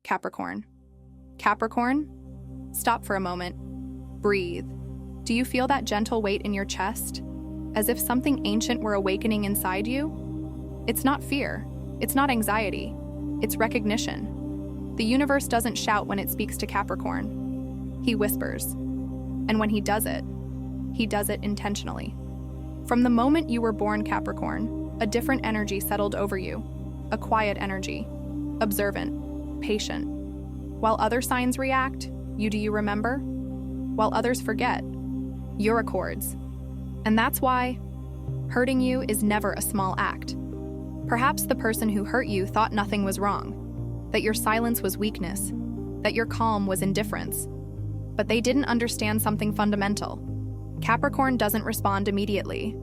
Capricorn. Capricorn, stop for a moment. Breathe. Do you feel that gentle weight in your chest? As if something ancient were awakening inside you? It's not fear. It's not anxiety. It's recognition. The universe doesn't shout when it speaks to Capricorn. He whispers. And when he does it intentionally. From the moment you were born, Capricorn, a different energy settled over you. A quiet energy. Observant. Patient. While other signs react, do you remember? While others forget, you're accords. And that's why hurting you is never a small act. Perhaps the person who hurt you thought nothing was wrong, that your silence was weakness, that your calm was indifference. But they didn't understand something fundamental. Capricorn doesn't respond immediately.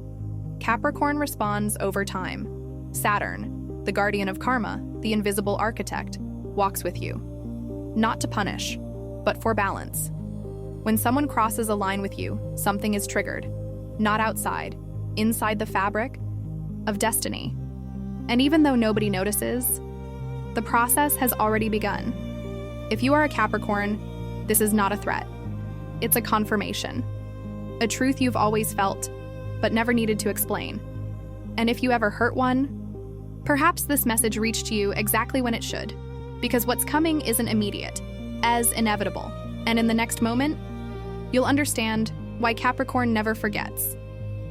Capricorn responds over time. Saturn, the guardian of karma, the invisible architect, walks with you. Not to punish, but for balance. When someone crosses a line with you, something is triggered. Not outside, inside the fabric of destiny. And even though nobody notices, the process has already begun. If you are a Capricorn, this is not a threat. It's a confirmation. A truth you've always felt, but never needed to explain. And if you ever hurt one, perhaps this message reached you exactly when it should, because what's coming isn't immediate, as inevitable. And in the next moment, you'll understand why Capricorn never forgets,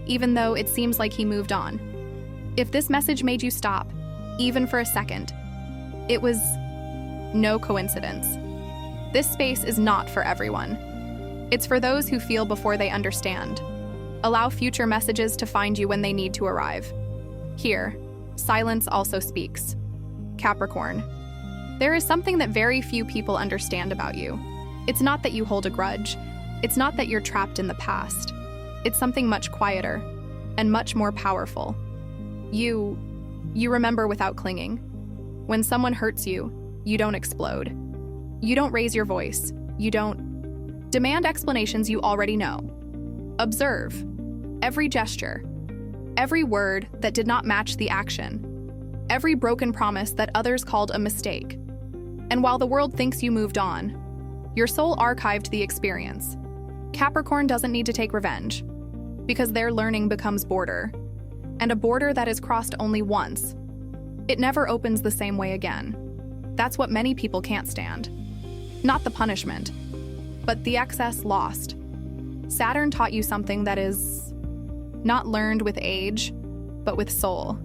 even though it seems like he moved on. If this message made you stop, even for a second, it was no coincidence. This space is not for everyone. It's for those who feel before they understand. Allow future messages to find you when they need to arrive. Here, silence also speaks. Capricorn, there is something that very few people understand about you. It's not that you hold a grudge. It's not that you're trapped in the past. It's something much quieter and much more powerful. You remember without clinging. When someone hurts you, you don't explode. You don't raise your voice. You don't demand explanations you already know. Observe every gesture, every word that did not match the action, every broken promise that others called a mistake. And while the world thinks you moved on, your soul archived the experience. Capricorn doesn't need to take revenge, because their learning becomes border, and a border that is crossed only once. It never opens the same way again. That's what many people can't stand. Not the punishment, but the excess lost. Saturn taught you something that is not learned with age, but with soul.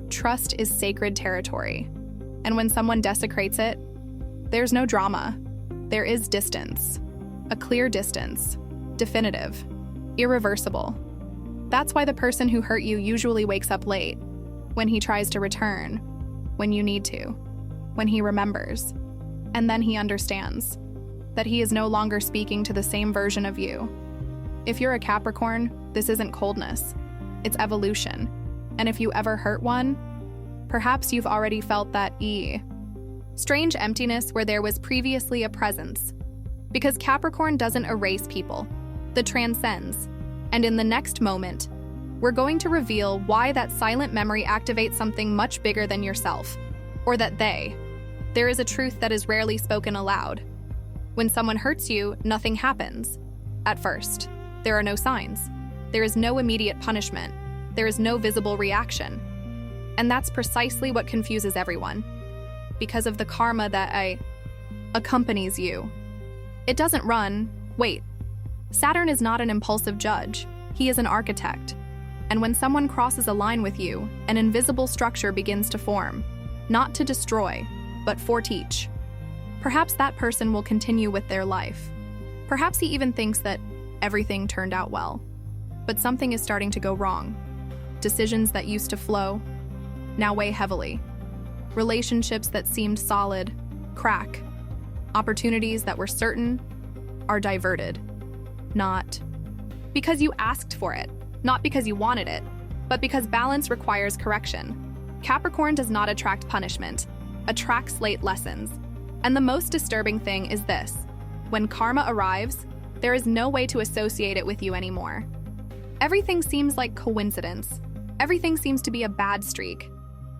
Trust is sacred territory, and when someone desecrates it, there's no drama. There is distance, a clear distance, definitive, irreversible. That's why the person who hurt you usually wakes up late, when he tries to return, when you need to, when he remembers, and then he understands that he is no longer speaking to the same version of you. If you're a Capricorn, this isn't coldness, it's evolution. And if you ever hurt one, perhaps you've already felt that strange emptiness where there was previously a presence. Because Capricorn doesn't erase people, it transcends. And in the next moment, we're going to reveal why that silent memory activates something much bigger than yourself, or that there is a truth that is rarely spoken aloud. When someone hurts you, nothing happens. At first, there are no signs. There is no immediate punishment. There is no visible reaction. And that's precisely what confuses everyone. Because of the karma that accompanies you. It doesn't run. Wait. Saturn is not an impulsive judge. He is an architect. And when someone crosses a line with you, an invisible structure begins to form. Not to destroy, but for teach. Perhaps that person will continue with their life. Perhaps he even thinks that everything turned out well. But something is starting to go wrong. Decisions that used to flow now weigh heavily. Relationships that seemed solid crack. Opportunities that were certain are diverted. Not because you asked for it, not because you wanted it, but because balance requires correction. Capricorn does not attract punishment, attracts late lessons. And the most disturbing thing is this: when karma arrives, there is no way to associate it with you anymore. Everything seems like coincidence. Everything seems to be a bad streak.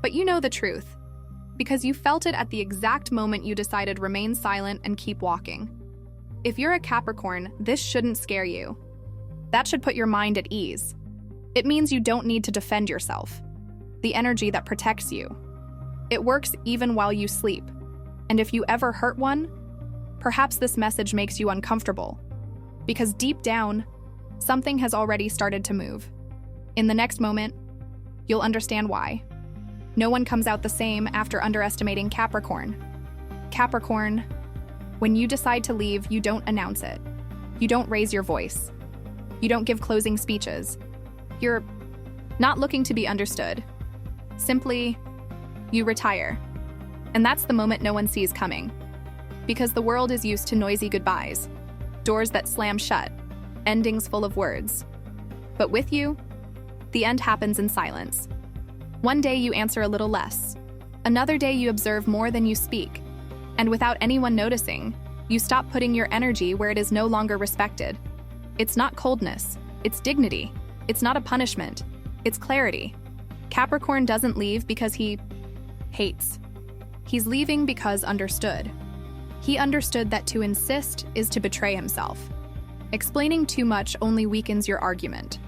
But you know the truth. because you felt it at the exact moment you decided remain silent and keep walking. If you're a Capricorn, this shouldn't scare you. That should put your mind at ease. It means you don't need to defend yourself. The energy that protects you. It works even while you sleep. And if you ever hurt one, perhaps this message makes you uncomfortable. Because deep down, something has already started to move. In the next moment, you'll understand why. No one comes out the same after underestimating Capricorn. Capricorn, when you decide to leave, you don't announce it. You don't raise your voice. You don't give closing speeches. You're not looking to be understood. Simply, you retire. And that's the moment no one sees coming. Because the world is used to noisy goodbyes, doors that slam shut, endings full of words. But with you, the end happens in silence. One day you answer a little less. Another day you observe more than you speak. And without anyone noticing, you stop putting your energy where it is no longer respected. It's not coldness, it's dignity. It's not a punishment, it's clarity. Capricorn doesn't leave because he hates. He's leaving because understood. He understood that to insist is to betray himself. Explaining too much only weakens your argument.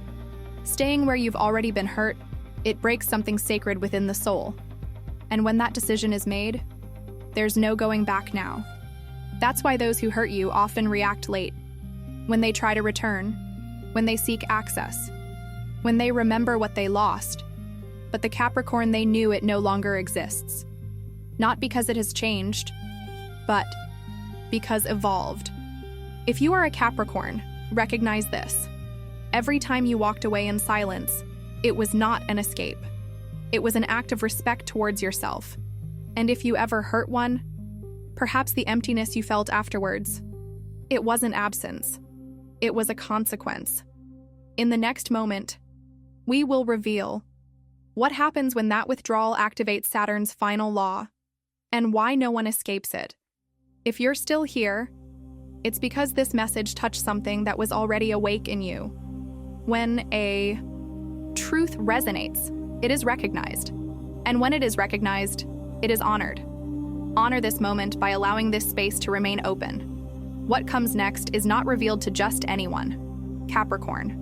Staying where you've already been hurt, it breaks something sacred within the soul. And when that decision is made, there's no going back now. That's why those who hurt you often react late. When they try to return, when they seek access, when they remember what they lost. But the Capricorn, they knew it no longer exists. Not because it has changed, but because evolved. If you are a Capricorn, recognize this. Every time you walked away in silence, it was not an escape. It was an act of respect towards yourself. And if you ever hurt one, perhaps the emptiness you felt afterwards, it wasn't absence. It was a consequence. In the next moment, we will reveal what happens when that withdrawal activates Saturn's final law, and why no one escapes it. If you're still here, it's because this message touched something that was already awake in you. When a truth resonates, it is recognized. And when it is recognized, it is honored. Honor this moment by allowing this space to remain open. What comes next is not revealed to just anyone. Capricorn.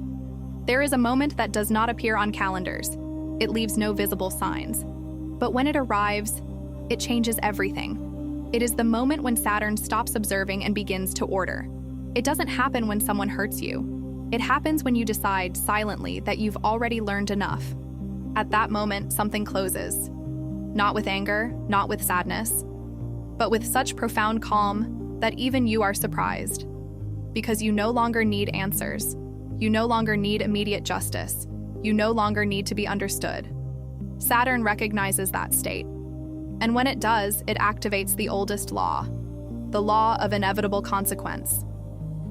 There is a moment that does not appear on calendars. It leaves no visible signs. But when it arrives, it changes everything. It is the moment when Saturn stops observing and begins to order. It doesn't happen when someone hurts you. It happens when you decide silently that you've already learned enough. At that moment, something closes. Not with anger, not with sadness, but with such profound calm that even you are surprised. Because you no longer need answers. You no longer need immediate justice. You no longer need to be understood. Saturn recognizes that state. And when it does, it activates the oldest law, the law of inevitable consequence.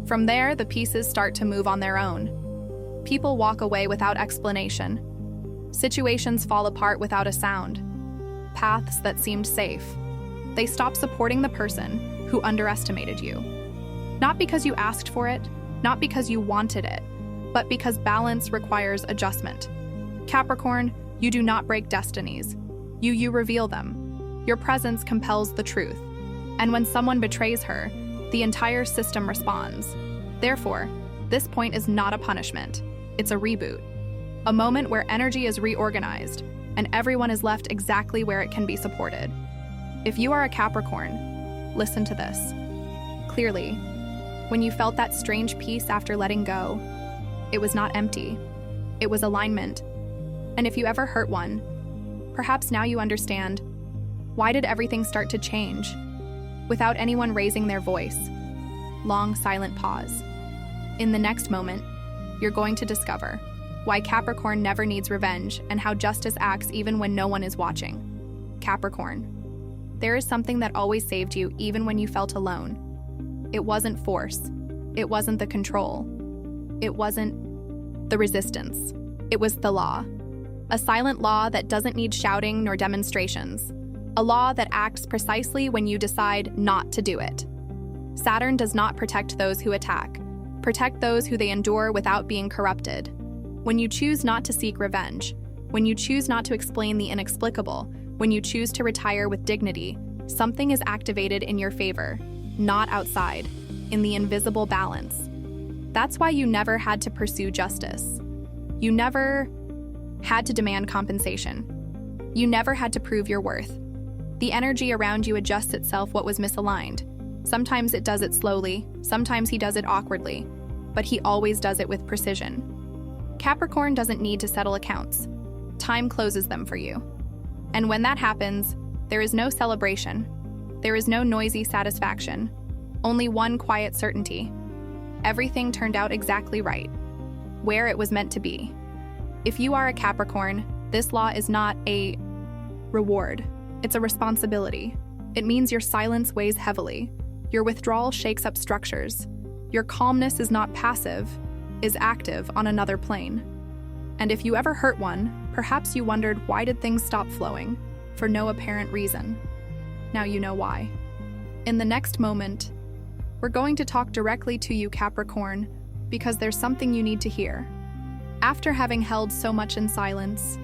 From there, the pieces start to move on their own. People walk away without explanation. Situations fall apart without a sound. Paths that seemed safe. They stop supporting the person who underestimated you. Not because you asked for it, not because you wanted it, but because balance requires adjustment. Capricorn, you do not break destinies. You reveal them. Your presence compels the truth. And when someone betrays her, the entire system responds. Therefore, this point is not a punishment. It's a reboot. A moment where energy is reorganized, and everyone is left exactly where it can be supported. If you are a Capricorn, listen to this. Clearly, when you felt that strange peace after letting go, it was not empty. It was alignment. And if you ever hurt one, perhaps now you understand, why did everything start to change? Without anyone raising their voice. Long, silent pause. In the next moment, you're going to discover why Capricorn never needs revenge and how justice acts even when no one is watching. Capricorn. There is something that always saved you even when you felt alone. It wasn't force. It wasn't the control. It wasn't the resistance. It was the law. A silent law that doesn't need shouting nor demonstrations. A law that acts precisely when you decide not to do it. Saturn does not protect those who attack. Protect those who they endure without being corrupted. When you choose not to seek revenge, when you choose not to explain the inexplicable, When you choose to retire with dignity, something is activated in your favor, not outside, in the invisible balance. That's why you never had to pursue justice. You never had to demand compensation. You never had to prove your worth. The energy around you adjusts itself what was misaligned. Sometimes it does it slowly, sometimes he does it awkwardly, but he always does it with precision. Capricorn doesn't need to settle accounts. Time closes them for you. And when that happens, there is no celebration. There is no noisy satisfaction. Only one quiet certainty. Everything turned out exactly right, where it was meant to be. If you are a Capricorn, this law is not a reward. It's a responsibility. It means your silence weighs heavily. Your withdrawal shakes up structures. Your calmness is not passive, is active on another plane. And if you ever hurt one, perhaps you wondered, why did things stop flowing? For no apparent reason. Now you know why. In the next moment, we're going to talk directly to you, Capricorn, because there's something you need to hear. After having held so much in silence,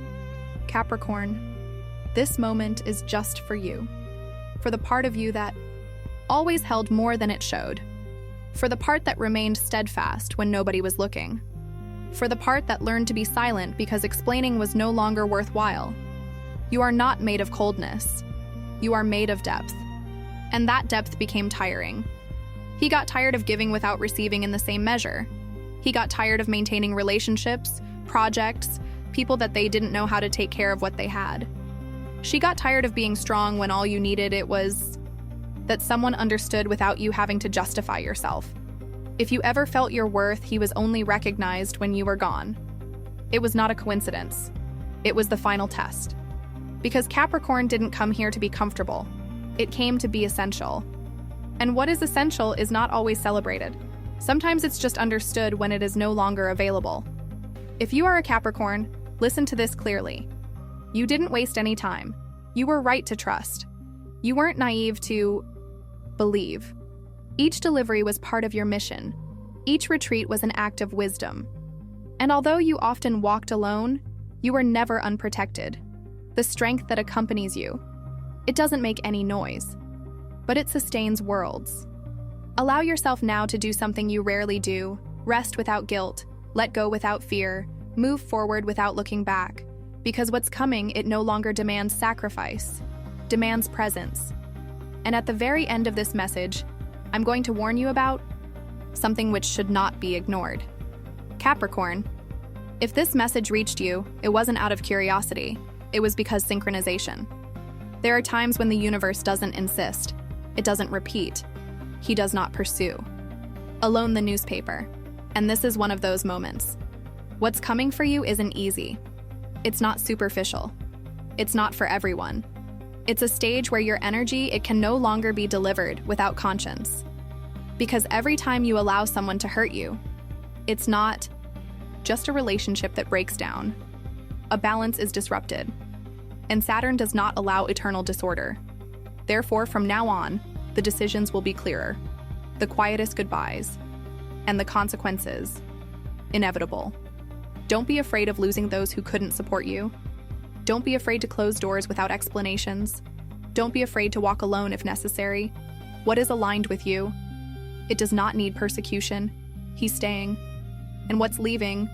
Capricorn, this moment is just for you. For the part of you that always held more than it showed. For the part that remained steadfast when nobody was looking. For the part that learned to be silent because explaining was no longer worthwhile. You are not made of coldness. You are made of depth. And that depth became tiring. He got tired of giving without receiving in the same measure. He got tired of maintaining relationships, projects, people that they didn't know how to take care of what they had. She got tired of being strong when all you needed it was that someone understood without you having to justify yourself. If you ever felt your worth, he was only recognized when you were gone. It was not a coincidence. It was the final test. Because Capricorn didn't come here to be comfortable. It came to be essential. And what is essential is not always celebrated. Sometimes it's just understood when it is no longer available. If you are a Capricorn, listen to this clearly. You didn't waste any time. You were right to trust. You weren't naive to believe. Each delivery was part of your mission. Each retreat was an act of wisdom. And although you often walked alone, you were never unprotected. The strength that accompanies you, it doesn't make any noise, but it sustains worlds. Allow yourself now to do something you rarely do. Rest without guilt, let go without fear, move forward without looking back. Because what's coming, it no longer demands sacrifice, demands presence. And at the very end of this message, I'm going to warn you about something which should not be ignored. Capricorn, if this message reached you, it wasn't out of curiosity, it was because synchronization. There are times when the universe doesn't insist, it doesn't repeat, he does not pursue. Alone the newspaper, and this is one of those moments. What's coming for you isn't easy. It's not superficial. It's not for everyone. It's a stage where your energy, it can no longer be delivered without conscience. Because every time you allow someone to hurt you, it's not just a relationship that breaks down. A balance is disrupted. And Saturn does not allow eternal disorder. Therefore, from now on, the decisions will be clearer, the quietest goodbyes, and the consequences inevitable. Don't be afraid of losing those who couldn't support you. Don't be afraid to close doors without explanations. Don't be afraid to walk alone if necessary. What is aligned with you? It does not need persecution. He's staying. And what's leaving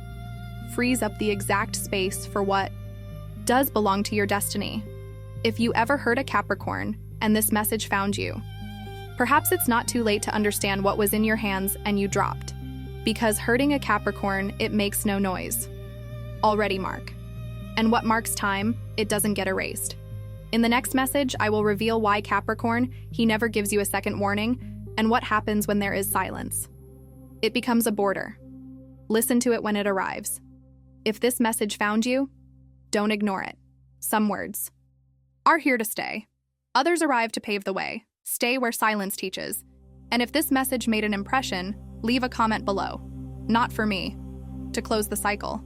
frees up the exact space for what does belong to your destiny. If you ever heard a Capricorn and this message found you, perhaps it's not too late to understand what was in your hands and you dropped. Because hurting a Capricorn, it makes no noise. Already mark. And what marks time, it doesn't get erased. In the next message, I will reveal why Capricorn, he never gives you a second warning, and what happens when there is silence. It becomes a border. Listen to it when it arrives. If this message found you, don't ignore it. Some words are here to stay. Others arrive to pave the way. Stay where silence teaches. And if this message made an impression, leave a comment below. Not for me. To close the cycle.